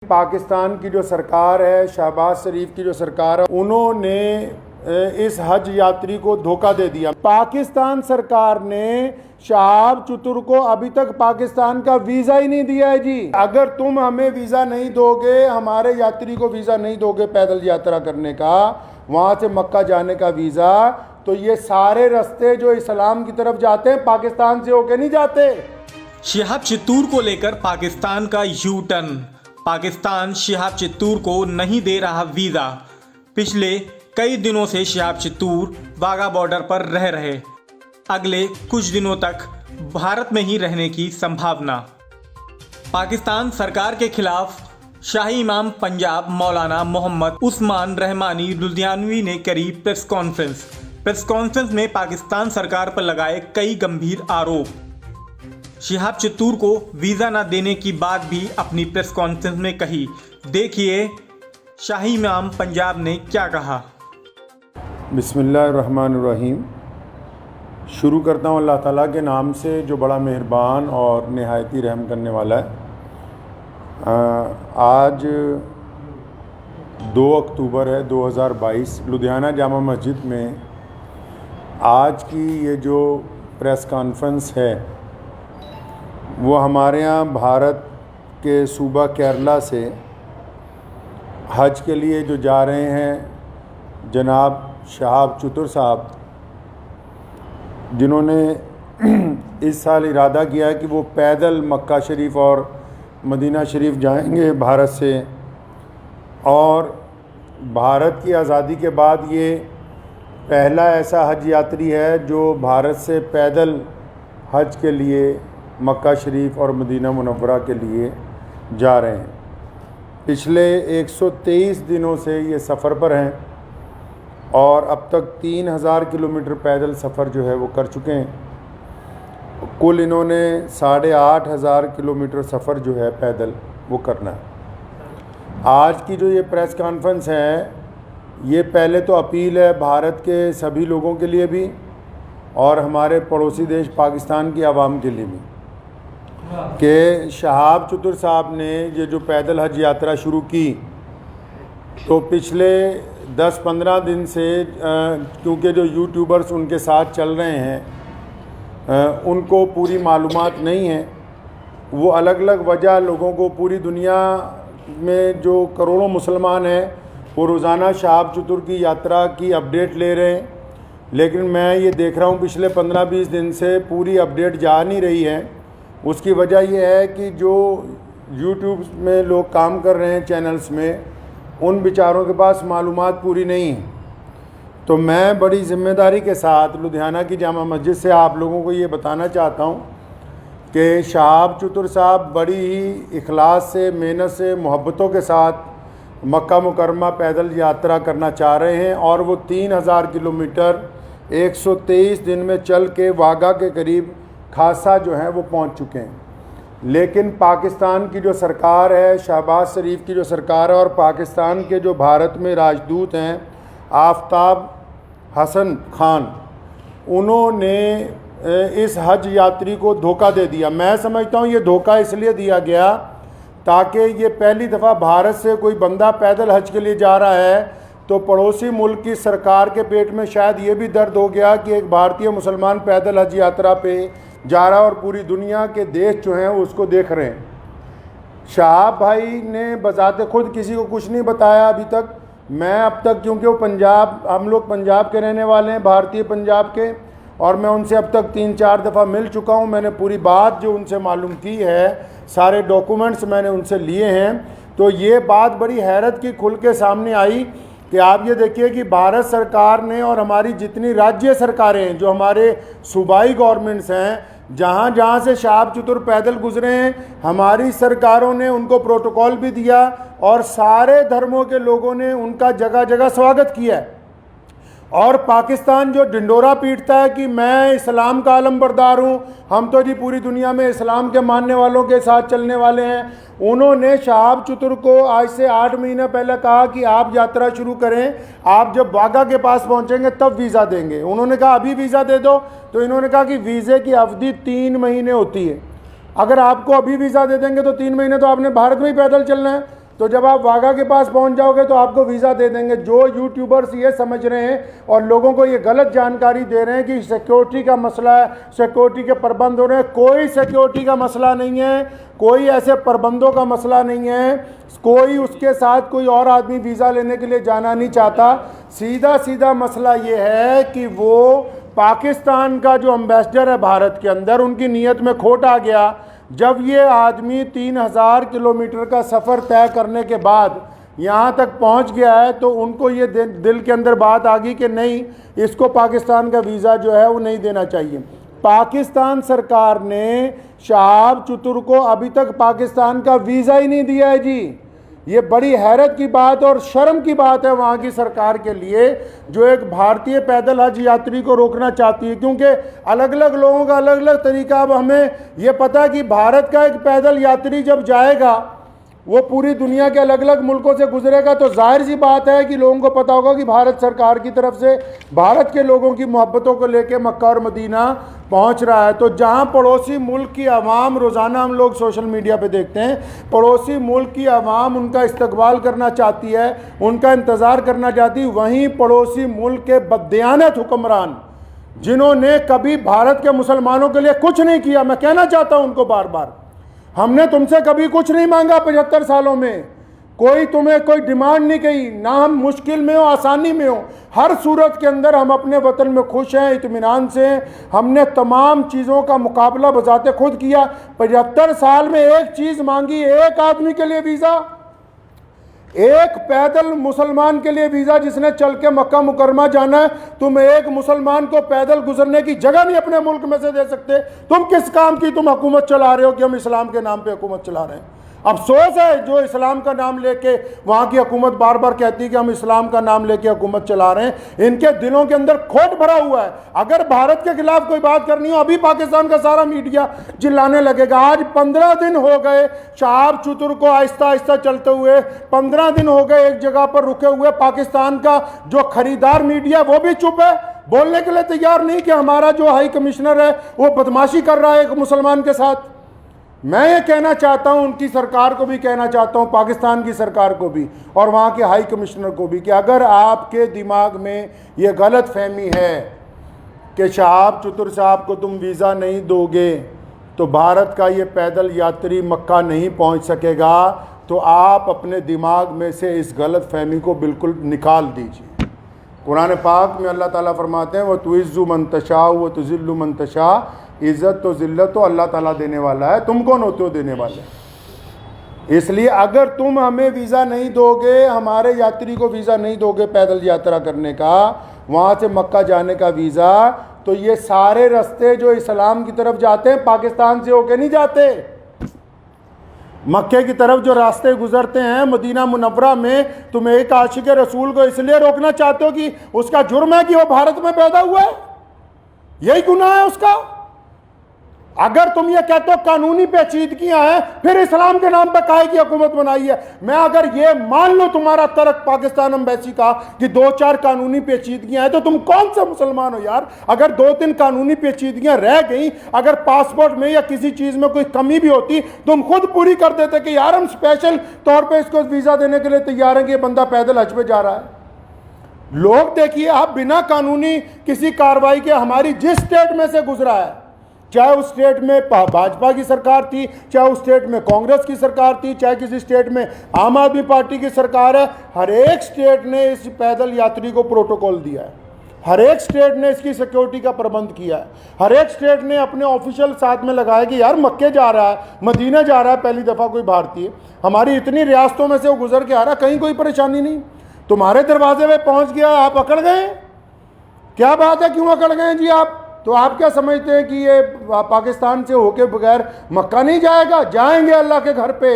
पाकिस्तान की जो सरकार है, शहबाज शरीफ की जो सरकार है, उन्होंने इस हज यात्री को धोखा दे दिया। पाकिस्तान सरकार ने शहाब चतुर को अभी तक पाकिस्तान का वीज़ा ही नहीं दिया है जी। अगर तुम हमें वीज़ा नहीं दोगे, हमारे यात्री को वीज़ा नहीं दोगे पैदल यात्रा करने का, वहाँ से मक्का जाने का वीज़ा, तो ये सारे रास्ते जो इस्लाम की तरफ जाते हैं पाकिस्तान से होके नहीं जाते। शिहाब चित्तूर को लेकर पाकिस्तान का यू टर्न। पाकिस्तान शिहाब चित्तूर को नहीं दे रहा वीज़ा। पिछले कई दिनों से शिहाब चित्तूर वाघा बॉर्डर पर रह रहे, अगले कुछ दिनों तक भारत में ही रहने की संभावना। पाकिस्तान सरकार के खिलाफ शाही इमाम पंजाब मौलाना मोहम्मद उस्मान रहमानी लुधियानवी ने करी प्रेस कॉन्फ्रेंस में पाकिस्तान सरकार पर लगाए कई गंभीर आरोप। शिहाब चित्तूर को वीज़ा न देने की बात भी अपनी प्रेस कॉन्फ्रेंस में कही। देखिए शाही इमाम पंजाब ने क्या कहा। बिस्मिल्लाहिर्रहमानिर्रहीम। शुरू करता हूँ अल्लाह ताला के नाम से जो बड़ा मेहरबान और नहायती रहम करने वाला है। आज 2 अक्टूबर है 2022। लुधियाना जामा मस्जिद में आज की ये जो प्रेस कॉन्फ्रेंस है वो हमारे यहाँ भारत के सूबा केरला से हज के लिए जो जा रहे हैं जनाब शहाब चतुर साहब, जिन्होंने इस साल इरादा किया है कि वो पैदल मक्का शरीफ और मदीना शरीफ जाएंगे भारत से, और भारत की आज़ादी के बाद ये पहला ऐसा हज यात्री है जो भारत से पैदल हज के लिए मक्का शरीफ और मदीना मुनव्वरा के लिए जा रहे हैं। पिछले 123 दिनों से ये सफ़र पर हैं और अब तक 3000 किलोमीटर पैदल सफ़र जो है वो कर चुके हैं। कुल इन्होंने 8500 किलोमीटर सफ़र जो है पैदल वो करना है। आज की जो ये प्रेस कॉन्फ्रेंस है, ये पहले तो अपील है भारत के सभी लोगों के लिए भी और हमारे पड़ोसी देश पाकिस्तान की आवाम के लिए भी, कि शहाब चतुर साहब ने ये जो पैदल हज यात्रा शुरू की, तो पिछले 10-15 दिन से क्योंकि जो यूट्यूबर्स उनके साथ चल रहे हैं उनको पूरी मालूमात नहीं है। वो अलग अलग वजह लोगों को, पूरी दुनिया में जो करोड़ों मुसलमान हैं वो रोज़ाना शहाब चतुर की यात्रा की अपडेट ले रहे हैं, लेकिन मैं ये देख रहा हूँ पिछले 15-20 दिन से पूरी अपडेट जा नहीं रही है। उसकी वजह यह है कि जो यूट्यूब में लोग काम कर रहे हैं चैनल्स में, उन बेचारों के पास मालूमात पूरी नहीं है। तो मैं बड़ी ज़िम्मेदारी के साथ लुधियाना की जामा मस्जिद से आप लोगों को ये बताना चाहता हूँ कि शहाब चतुर साहब बड़ी ही इखलास से, मेहनत से, मोहब्बतों के साथ मक्का मुकरमा पैदल यात्रा करना चाह रहे हैं और वो 3000 किलोमीटर 123 दिन में चल के वाघा के करीब खासा जो है वो पहुंच चुके हैं। लेकिन पाकिस्तान की जो सरकार है, शहबाज शरीफ की जो सरकार है, और पाकिस्तान के जो भारत में राजदूत हैं आफ्ताब हसन खान, उन्होंने इस हज यात्री को धोखा दे दिया। मैं समझता हूँ ये धोखा इसलिए दिया गया ताकि ये पहली दफ़ा भारत से कोई बंदा पैदल हज के लिए जा रहा है तो पड़ोसी मुल्क की सरकार के पेट में शायद ये भी दर्द हो गया कि एक भारतीय मुसलमान पैदल हज यात्रा पे जा रहा है और पूरी दुनिया के देश जो हैं उसको देख रहे हैं। शहाब भाई ने बजाते खुद किसी को कुछ नहीं बताया अभी तक। मैं अब तक, क्योंकि वो पंजाब, हम लोग पंजाब के रहने वाले हैं, भारतीय पंजाब के, और मैं उनसे अब तक 3-4 दफ़ा मिल चुका हूँ। मैंने पूरी बात जो उनसे मालूम की है, सारे डॉक्यूमेंट्स मैंने उनसे लिए हैं। तो ये बात बड़ी हैरत की खुल के सामने आई कि आप ये देखिए कि भारत सरकार ने और हमारी जितनी राज्य सरकारें हैं, जो हमारे सूबाई गवर्नमेंट्स हैं, जहाँ जहाँ से शहाब चतुर पैदल गुजरे हैं, हमारी सरकारों ने उनको प्रोटोकॉल भी दिया और सारे धर्मों के लोगों ने उनका जगह जगह स्वागत किया है। और पाकिस्तान जो ढिंडोरा पीटता है कि मैं इस्लाम का आलमबरदार हूँ, हम तो जी पूरी दुनिया में इस्लाम के मानने वालों के साथ चलने वाले हैं, उन्होंने शहाब चतुर को आज से 8 महीने पहले कहा कि आप यात्रा शुरू करें, आप जब वाघा के पास पहुंचेंगे तब वीज़ा देंगे। उन्होंने कहा अभी वीज़ा दे दो, तो इन्होंने कहा कि वीज़े की अवधि 3 महीने होती है। अगर आपको अभी वीज़ा दे देंगे तो 3 महीने तो आपने भारत में ही पैदल चलना है। तो जब आप वाघा के पास पहुंच जाओगे तो आपको वीज़ा दे देंगे। जो यूट्यूबर्स ये समझ रहे हैं और लोगों को ये गलत जानकारी दे रहे हैं कि सिक्योरिटी का मसला है, सिक्योरिटी के प्रबंध हो रहे हैं, कोई सिक्योरिटी का मसला नहीं है, कोई ऐसे प्रबंधों का मसला नहीं है, कोई उसके साथ कोई और आदमी वीज़ा लेने के लिए जाना नहीं चाहता। सीधा सीधा मसला ये है कि वो पाकिस्तान का जो एम्बेसडर है भारत के अंदर, उनकी नीयत में खोट आ गया। जब ये आदमी 3000 किलोमीटर का सफ़र तय करने के बाद यहाँ तक पहुँच गया है तो उनको ये दिल के अंदर बात आ गई कि नहीं, इसको पाकिस्तान का वीज़ा जो है वो नहीं देना चाहिए। पाकिस्तान सरकार ने शहाब चतुर को अभी तक पाकिस्तान का वीज़ा ही नहीं दिया है जी। ये बड़ी हैरत की बात और शर्म की बात है वहाँ की सरकार के लिए, जो एक भारतीय पैदल हज यात्री को रोकना चाहती है, क्योंकि अलग अलग लोगों का अलग अलग तरीका। अब हमें ये पता है कि भारत का एक पैदल यात्री जब जाएगा वो पूरी दुनिया के अलग अलग मुल्कों से गुजरेगा, तो जाहिर सी बात है कि लोगों को पता होगा कि भारत सरकार की तरफ से भारत के लोगों की मोहब्बतों को लेके मक्का और मदीना पहुंच रहा है। तो जहां पड़ोसी मुल्क की आवाम, रोज़ाना हम लोग सोशल मीडिया पे देखते हैं, पड़ोसी मुल्क की आवाम उनका इस्तकबाल करना चाहती है, उनका इंतज़ार करना चाहती है, वहीं पड़ोसी मुल्क के बददियानत हुक्मरान जिन्होंने कभी भारत के मुसलमानों के लिए कुछ नहीं किया, मैं कहना चाहता हूँ उनको बार बार, हमने तुमसे कभी कुछ नहीं मांगा 75 सालों में, कोई तुम्हें कोई डिमांड नहीं की, ना हम मुश्किल में हो आसानी में हो, हर सूरत के अंदर हम अपने वतन में खुश हैं, इत्मीनान से हैं। हमने तमाम चीज़ों का मुकाबला बजाते खुद किया। 75 साल में एक चीज़ मांगी, एक आदमी के लिए वीज़ा, एक पैदल मुसलमान के लिए वीज़ा जिसने चल के मक्का मुकरमा जाना है। तुम एक मुसलमान को पैदल गुजरने की जगह नहीं अपने मुल्क में से दे सकते। तुम किस काम की तुम हुकूमत चला रहे हो कि हम इस्लाम के नाम पे हुकूमत चला रहे हैं। अफसोस है जो इस्लाम का नाम लेके वहाँ की हुकूमत बार बार कहती है कि हम इस्लाम का नाम लेके हुकूमत चला रहे हैं, इनके दिलों के अंदर खोट भरा हुआ है। अगर भारत के खिलाफ कोई बात करनी हो, अभी पाकिस्तान का सारा मीडिया चिल्लाने लगेगा। आज 15 दिन हो गए शहाब चतुर को आहिस्ता आहिस्ता चलते हुए, 15 दिन हो गए एक जगह पर रुके हुए। पाकिस्तान का जो खरीदार मीडिया वो भी चुप है, बोलने के लिए तैयार नहीं कि हमारा जो हाई कमिश्नर है वो बदमाशी कर रहा है एक मुसलमान के साथ। मैं ये कहना चाहता हूँ, उनकी सरकार को भी कहना चाहता हूँ, पाकिस्तान की सरकार को भी और वहाँ के हाई कमिश्नर को भी, कि अगर आपके दिमाग में ये गलत फहमी है कि शहाब चतुर साहब को तुम वीज़ा नहीं दोगे तो भारत का ये पैदल यात्री मक्का नहीं पहुँच सकेगा, तो आप अपने दिमाग में से इस गलत फहमी को बिल्कुल निकाल दीजिए। कुरान पाक में अल्लाह ताला फरमाते हैं, वह तुइज़्ज़ु मन तशा व तुज़िल्लु मन तशा, इज़्ज़त तो ज़िल्लत तो अल्लाह ताला देने वाला है, तुम कौन होते हो देने वाले। इसलिए अगर तुम हमें वीज़ा नहीं दोगे, हमारे यात्री को वीज़ा नहीं दोगे पैदल यात्रा करने का, वहाँ से मक्का जाने का वीज़ा, तो ये सारे रास्ते जो इस्लाम की तरफ जाते हैं पाकिस्तान से होके नहीं जाते। मक्के की तरफ जो रास्ते गुजरते हैं मदीना मुनव्वरा में, तुम एक आशिक रसूल को इसलिए रोकना चाहते हो कि उसका जुर्म है कि वो भारत में पैदा हुआ है, यही गुनाह है उसका। अगर तुम ये कहते हो कानूनी पेचीदगियां हैं, फिर इस्लाम के नाम पर काहे की हुकूमत बनाई है। मैं अगर ये मान लो तुम्हारा तर्क पाकिस्तान एम्बेसी का कि 2-4 कानूनी पेचीदगियां हैं, तो तुम कौन सा मुसलमान हो यार। अगर 2-3 कानूनी पेचीदगियां रह गई, अगर पासपोर्ट में या किसी चीज़ में कोई कमी भी होती, तुम खुद पूरी कर देते कि यार हम स्पेशल तौर पर इसको वीज़ा देने के लिए तैयार हैं कि ये बंदा पैदल हज पे जा रहा है। लोग देखिए, आप बिना कानूनी किसी कार्रवाई के हमारी जिस स्टेट में से गुजरा है, चाहे उस स्टेट में भाजपा की सरकार थी, चाहे उस स्टेट में कांग्रेस की सरकार थी, चाहे किसी स्टेट में आम आदमी पार्टी की सरकार है, हर एक स्टेट ने इस पैदल यात्री को प्रोटोकॉल दिया है, हर एक स्टेट ने इसकी सिक्योरिटी का प्रबंध किया है, हर एक स्टेट ने अपने ऑफिशियल साथ में लगाया कि यार मक्के जा रहा है, मदीना जा रहा है पहली दफ़ा कोई भारतीय, हमारी इतनी रियासतों में से वो गुजर के आ रहा, कहीं कोई परेशानी नहीं, तुम्हारे दरवाजे पे पहुंच गया, आप अकड़ गए। क्या बात है, क्यों अकड़ गए जी आप? तो आप क्या समझते हैं कि ये पाकिस्तान से होके बगैर मक्का नहीं जाएगा? जाएंगे अल्लाह के घर पे।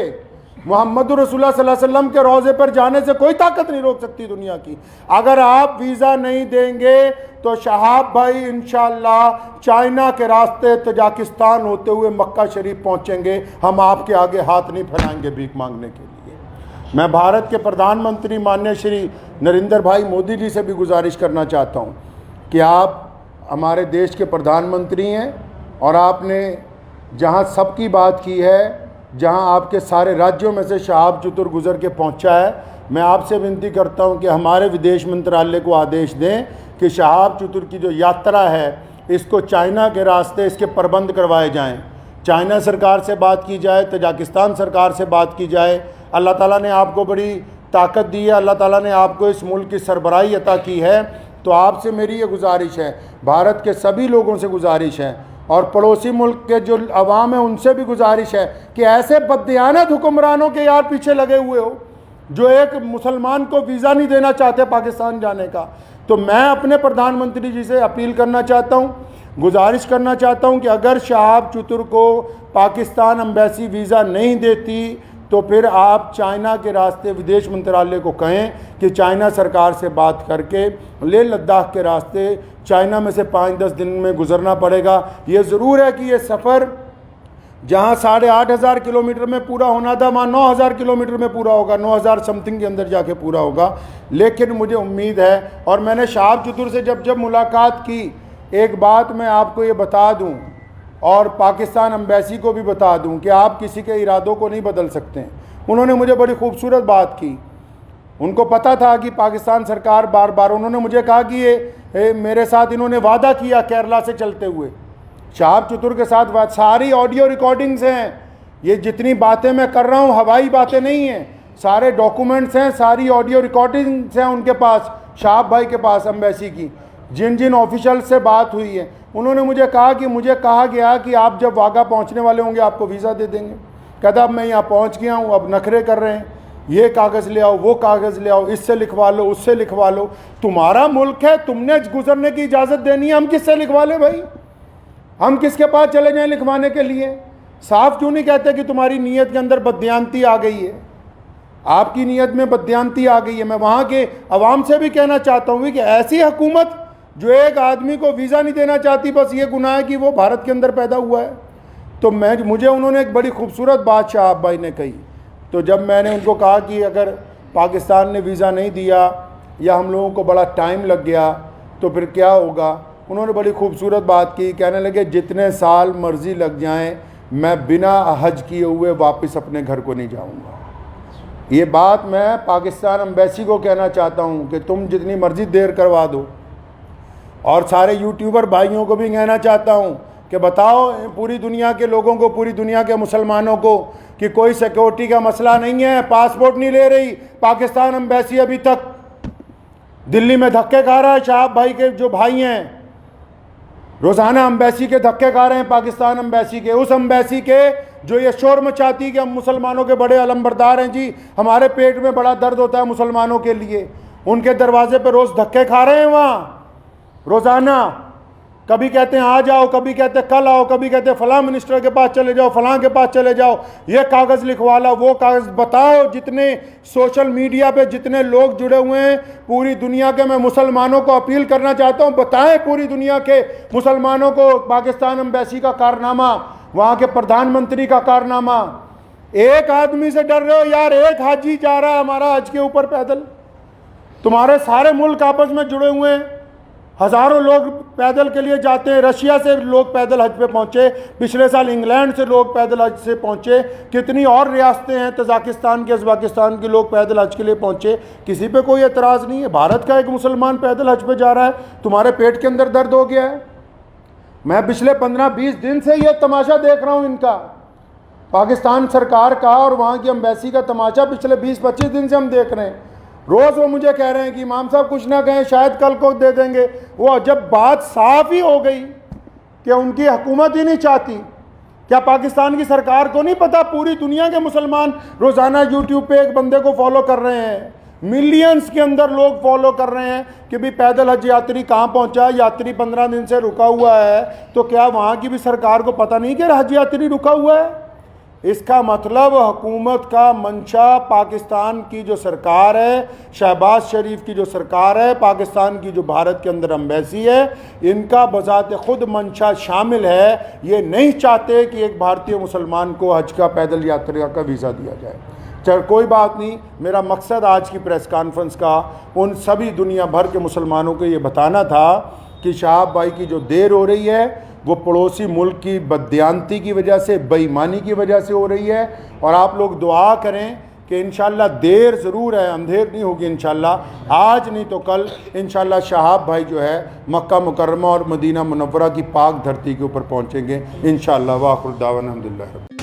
मोहम्मद रसूलुल्लाह सल्लल्लाहु अलैहि वसल्लम के रोज़े पर जाने से कोई ताकत नहीं रोक सकती दुनिया की। अगर आप वीज़ा नहीं देंगे तो शहाब भाई इंशाअल्लाह चाइना के रास्ते तजाकिस्तान होते हुए मक्का शरीफ पहुँचेंगे। हम आपके आगे हाथ नहीं फैलाएंगे भीख मांगने के लिए। मैं भारत के प्रधानमंत्री माननीय श्री नरेंद्र भाई मोदी जी से भी गुजारिश करना चाहता हूँ कि आप हमारे देश के प्रधानमंत्री हैं और आपने जहाँ सबकी बात की है जहां आपके सारे राज्यों में से शहाब चतुर गुजर के पहुंचा है। मैं आपसे विनती करता हूं कि हमारे विदेश मंत्रालय को आदेश दें कि शहाब चतुर की जो यात्रा है इसको चाइना के रास्ते इसके प्रबंध करवाए जाएं। चाइना सरकार से बात की जाए, तजाकिस्तान सरकार से बात की जाए। अल्लाह ताला ने आपको बड़ी ताकत दी है, अल्लाह ताला ने आपको इस मुल्क की सरबराही अता की है। तो आपसे मेरी ये गुजारिश है, भारत के सभी लोगों से गुजारिश है और पड़ोसी मुल्क के जो अवाम है उनसे भी गुजारिश है कि ऐसे बददियानत हुक्मरानों के यार पीछे लगे हुए हो जो एक मुसलमान को वीज़ा नहीं देना चाहते पाकिस्तान जाने का। तो मैं अपने प्रधानमंत्री जी से अपील करना चाहता हूँ, गुजारिश करना चाहता हूँ कि अगर शहाब चतुर को पाकिस्तान एम्बेसी वीज़ा नहीं देती तो फिर आप चाइना के रास्ते विदेश मंत्रालय को कहें कि चाइना सरकार से बात करके लेह लद्दाख के रास्ते चाइना में से 5-10 दिन में गुजरना पड़ेगा। ये ज़रूर है कि ये सफ़र जहाँ 8,500 किलोमीटर में पूरा होना था वहाँ 9,000 किलोमीटर में पूरा होगा, 9,000 समथिंग के अंदर जाके पूरा होगा। लेकिन मुझे उम्मीद है, और मैंने शहाब चतुर से जब मुलाकात की, एक बात मैं आपको ये बता दूँ और पाकिस्तान एम्बेसी को भी बता दूं कि आप किसी के इरादों को नहीं बदल सकते। उन्होंने मुझे बड़ी खूबसूरत बात की। उनको पता था कि पाकिस्तान सरकार बार बार, उन्होंने मुझे कहा कि ये मेरे साथ इन्होंने वादा किया केरला से चलते हुए, शहाब चतुर के साथ सारी ऑडियो रिकॉर्डिंग्स हैं। ये जितनी बातें मैं कर रहा हूँ हवाई बातें नहीं हैं, सारे डॉक्यूमेंट्स हैं, सारी ऑडियो रिकॉर्डिंग्स हैं उनके पास, शहाब भाई के पास एम्बेसी की, जिन जिन ऑफिशियल से बात हुई है। उन्होंने मुझे कहा कि मुझे कहा गया कि आप जब वाघा पहुंचने वाले होंगे आपको वीज़ा दे देंगे। कहता अब मैं यहाँ पहुंच गया हूँ, अब नखरे कर रहे हैं, ये कागज़ ले आओ, वो कागज़ ले आओ, इससे लिखवा लो, उससे लिखवा लो। तुम्हारा मुल्क है, तुमने गुजरने की इजाज़त देनी है, हम किससे लिखवा लें भाई? हम किसके पास चले जाएं लिखवाने के लिए? साफ क्यों नहीं कहते कि तुम्हारी नीयत के अंदर बददियानती आ गई है, आपकी नीयत में बददियानती आ गई है। मैं वहाँ के अवाम से भी कहना चाहता हूँ कि ऐसी हुकूमत जो एक आदमी को वीज़ा नहीं देना चाहती, बस ये गुनाह है कि वो भारत के अंदर पैदा हुआ है। तो मुझे उन्होंने एक बड़ी खूबसूरत बात शहाब भाई ने कही। तो जब मैंने उनको कहा कि अगर पाकिस्तान ने वीज़ा नहीं दिया या हम लोगों को बड़ा टाइम लग गया तो फिर क्या होगा, उन्होंने बड़ी खूबसूरत बात की। कहने लगे जितने साल मर्ज़ी लग जाएं मैं बिना हज किए हुए वापस अपने घर को नहीं जाऊँगा। ये बात मैं पाकिस्तान एम्बेसी को कहना चाहता हूँ कि तुम जितनी मर्ज़ी देर करवा दो। और सारे यूट्यूबर भाइयों को भी कहना चाहता हूँ कि बताओ पूरी दुनिया के लोगों को, पूरी दुनिया के मुसलमानों को कि कोई सिक्योरिटी का मसला नहीं है, पासपोर्ट नहीं ले रही पाकिस्तान एम्बेसी। अभी तक दिल्ली में धक्के खा रहा है शहाब भाई के जो भाई हैं, रोज़ाना एम्बेसी के धक्के खा रहे हैं, पाकिस्तान एम्बेसी के, उस एम्बेसी के जो ये शोर मचाती कि हम मुसलमानों के बड़े अलमबरदार हैं जी, हमारे पेट में बड़ा दर्द होता है मुसलमानों के लिए। उनके दरवाजे पर रोज़ धक्के खा रहे हैं वहाँ रोज़ाना। कभी कहते हैं आ जाओ, कभी कहते हैं कल आओ, कभी कहते हैं फलां मिनिस्टर के पास चले जाओ, फलां के पास चले जाओ, ये कागज़ लिखवा लो, वो कागज़। बताओ जितने सोशल मीडिया पे जितने लोग जुड़े हुए हैं पूरी दुनिया के, मैं मुसलमानों को अपील करना चाहता हूँ, बताएं पूरी दुनिया के मुसलमानों को पाकिस्तान एम्बेसी का कारनामा, वहाँ के प्रधानमंत्री का कारनामा। एक आदमी से डर रहे हो यार, एक हाजी जा रहा है हमारा हज के ऊपर पैदल। तुम्हारे सारे मुल्क आपस में जुड़े हुए हैं, हज़ारों लोग पैदल के लिए जाते हैं। रशिया से लोग पैदल हज पे पहुँचे, पिछले साल इंग्लैंड से लोग पैदल हज से पहुँचे, कितनी और रियासतें हैं तजाकिस्तान के, उज़्बेकिस्तान के लोग पैदल हज के लिए पहुँचे। किसी पे कोई एतराज़ नहीं है। भारत का एक मुसलमान पैदल हज पे जा रहा है, तुम्हारे पेट के अंदर दर्द हो गया है। मैं पिछले 15-20 दिन से ये तमाशा देख रहा हूँ इनका, पाकिस्तान सरकार का और वहाँ की एम्बेसी का तमाशा पिछले 20-25 दिन से हम देख रहे हैं। रोज़ वो मुझे कह रहे हैं कि इमाम साहब कुछ ना कहें, शायद कल को दे देंगे। वो जब बात साफ ही हो गई कि उनकी हुकूमत ही नहीं चाहती, क्या पाकिस्तान की सरकार को नहीं पता पूरी दुनिया के मुसलमान रोज़ाना यूट्यूब पे एक बंदे को फॉलो कर रहे हैं, मिलियंस के अंदर लोग फॉलो कर रहे हैं कि भी पैदल हज यात्री कहाँ पहुँचा, यात्री 15 दिन से रुका हुआ है। तो क्या वहाँ की भी सरकार को पता नहीं कि हज यात्री रुका हुआ है? इसका मतलब हुकूमत का मंशा, पाकिस्तान की जो सरकार है, शहबाज शरीफ की जो सरकार है, पाकिस्तान की जो भारत के अंदर एम्बेसी है, इनका बजाते खुद मंशा शामिल है। ये नहीं चाहते कि एक भारतीय मुसलमान को हज का पैदल यात्रा का वीज़ा दिया जाए। चल कोई बात नहीं, मेरा मकसद आज की प्रेस कॉन्फ्रेंस का उन सभी दुनिया भर के मुसलमानों को ये बताना था कि शहाब भाई की जो देर हो रही है वो पड़ोसी मुल्क की बददियानती की वजह से, बेईमानी की वजह से हो रही है। और आप लोग दुआ करें कि इंशाल्लाह देर ज़रूर है, अंधेर नहीं होगी इंशाल्लाह, आज नहीं तो कल इंशाल्लाह शहाब भाई जो है मक्का मुकर्रमा और मदीना मुनव्वरा की पाक धरती के ऊपर पहुँचेंगे इंशाल्लाह। वाखिर दावाना अल्हम्दुलिल्लाह।